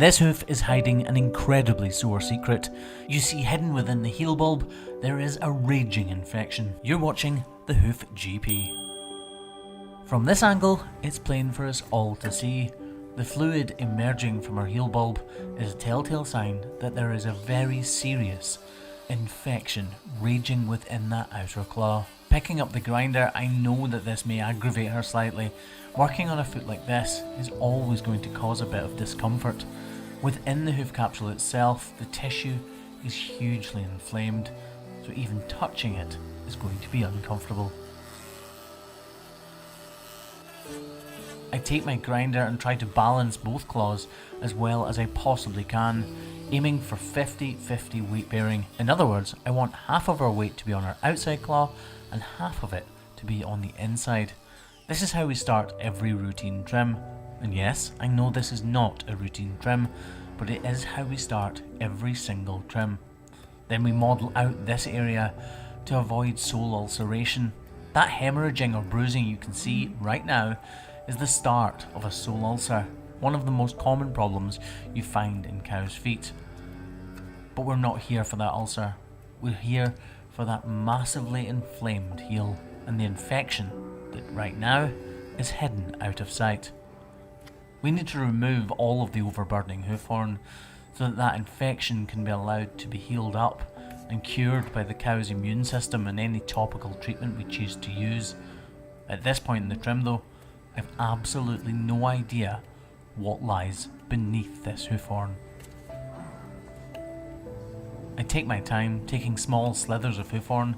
This hoof is hiding an incredibly sore secret. You see, hidden within the heel bulb, there is a raging infection. You're watching the Hoof GP. From this angle, it's plain for us all to see. The fluid emerging from her heel bulb is a telltale sign that there is a very serious infection raging within that outer claw. Picking up the grinder, I know that this may aggravate her slightly. Working on a foot like this is always going to cause a bit of discomfort. Within the hoof capsule itself, the tissue is hugely inflamed, so even touching it is going to be uncomfortable. I take my grinder and try to balance both claws as well as I possibly can, aiming for 50-50 weight bearing. In other words, I want half of her weight to be on her outside claw and half of it to be on the inside. This is how we start every routine trim. And yes, I know this is not a routine trim, but it is how we start every single trim. Then we model out this area to avoid sole ulceration. That hemorrhaging or bruising you can see right now is the start of a sole ulcer, one of the most common problems you find in cows' feet. But we're not here for that ulcer, we're here for that massively inflamed heel and the infection that right now is hidden out of sight. We need to remove all of the overburdening hoof horn so that that infection can be allowed to be healed up and cured by the cow's immune system and any topical treatment we choose to use. At this point in the trim though, I've absolutely no idea what lies beneath this hoof horn. I take my time, taking small slithers of hoof horn,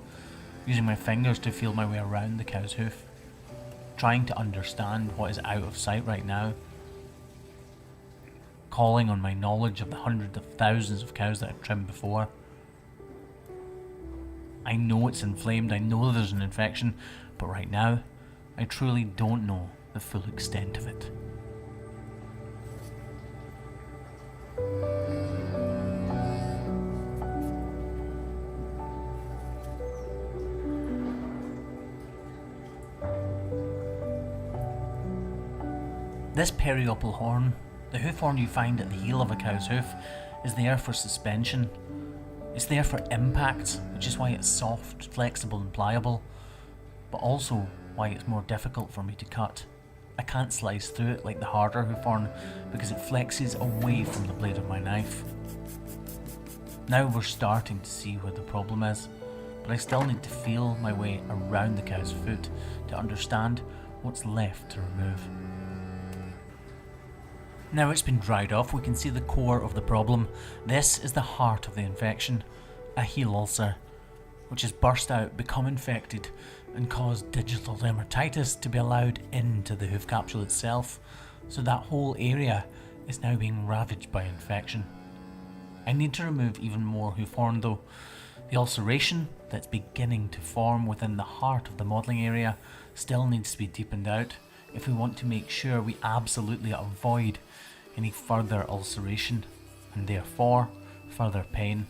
using my fingers to feel my way around the cow's hoof, trying to understand what is out of sight right now, calling on my knowledge of the hundreds of thousands of cows that I've trimmed before. I know it's inflamed, I know there's an infection, but right now, I truly don't know the full extent of it. This periople horn, the hoof horn you find at the heel of a cow's hoof, is there for suspension. It's there for impact, which is why it's soft, flexible and pliable, but also why it's more difficult for me to cut. I can't slice through it like the harder hoof horn because it flexes away from the blade of my knife. Now we're starting to see where the problem is, but I still need to feel my way around the cow's foot to understand what's left to remove. Now it's been dried off, we can see the core of the problem. This is the heart of the infection, a heel ulcer, which has burst out, become infected, and caused digital dermatitis to be allowed into the hoof capsule itself, so that whole area is now being ravaged by infection. I need to remove even more hoof horn though. The ulceration that's beginning to form within the heart of the modelling area still needs to be deepened out if we want to make sure we absolutely avoid any further ulceration and therefore further pain.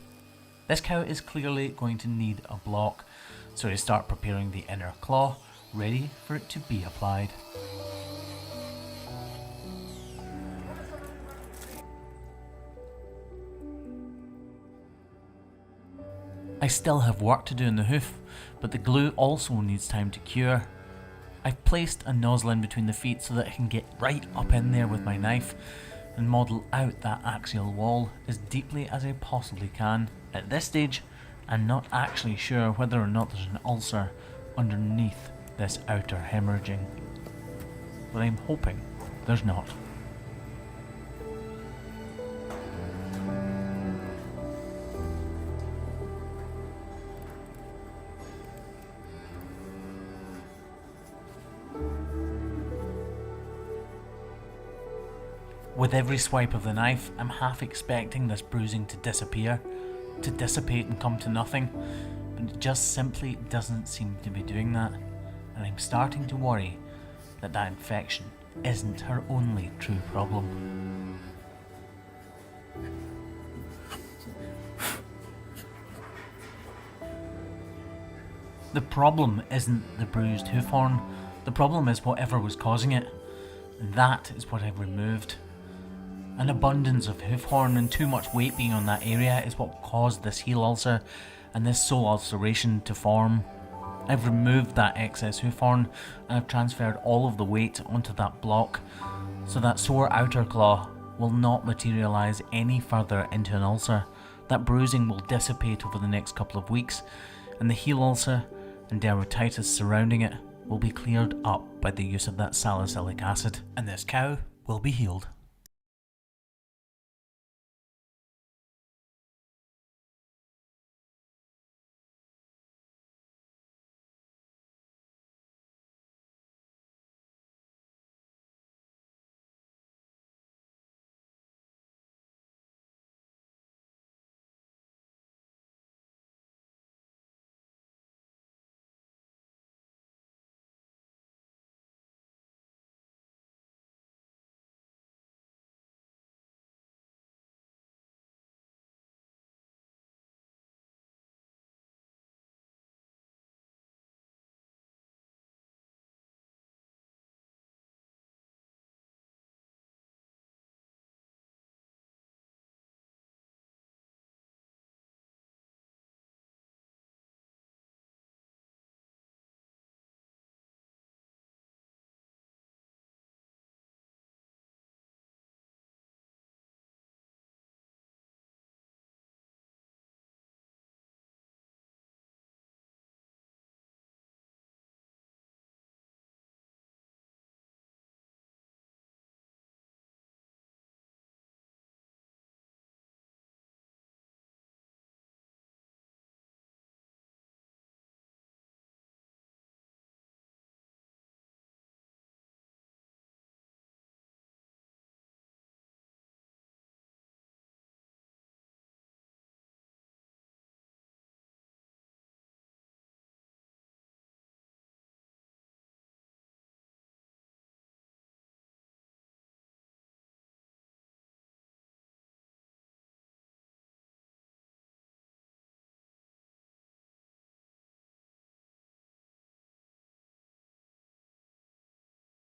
This cow is clearly going to need a block, so I start preparing the inner claw, ready for it to be applied. I still have work to do in the hoof, but the glue also needs time to cure. I've placed a nozzle in between the feet so that I can get right up in there with my knife and model out that axial wall as deeply as I possibly can. At this stage, I'm not actually sure whether or not there's an ulcer underneath this outer hemorrhaging, but I'm hoping there's not. With every swipe of the knife, I'm half expecting this bruising to disappear, to dissipate and come to nothing, but it just simply doesn't seem to be doing that, and I'm starting to worry that that infection isn't her only true problem. The problem isn't the bruised hoof horn, the problem is whatever was causing it, and that is what I've removed. An abundance of hoof horn and too much weight being on that area is what caused this heel ulcer and this sole ulceration to form. I've removed that excess hoof horn and I've transferred all of the weight onto that block, so that sore outer claw will not materialise any further into an ulcer. That bruising will dissipate over the next couple of weeks, and the heel ulcer and dermatitis surrounding it will be cleared up by the use of that salicylic acid, and this cow will be healed.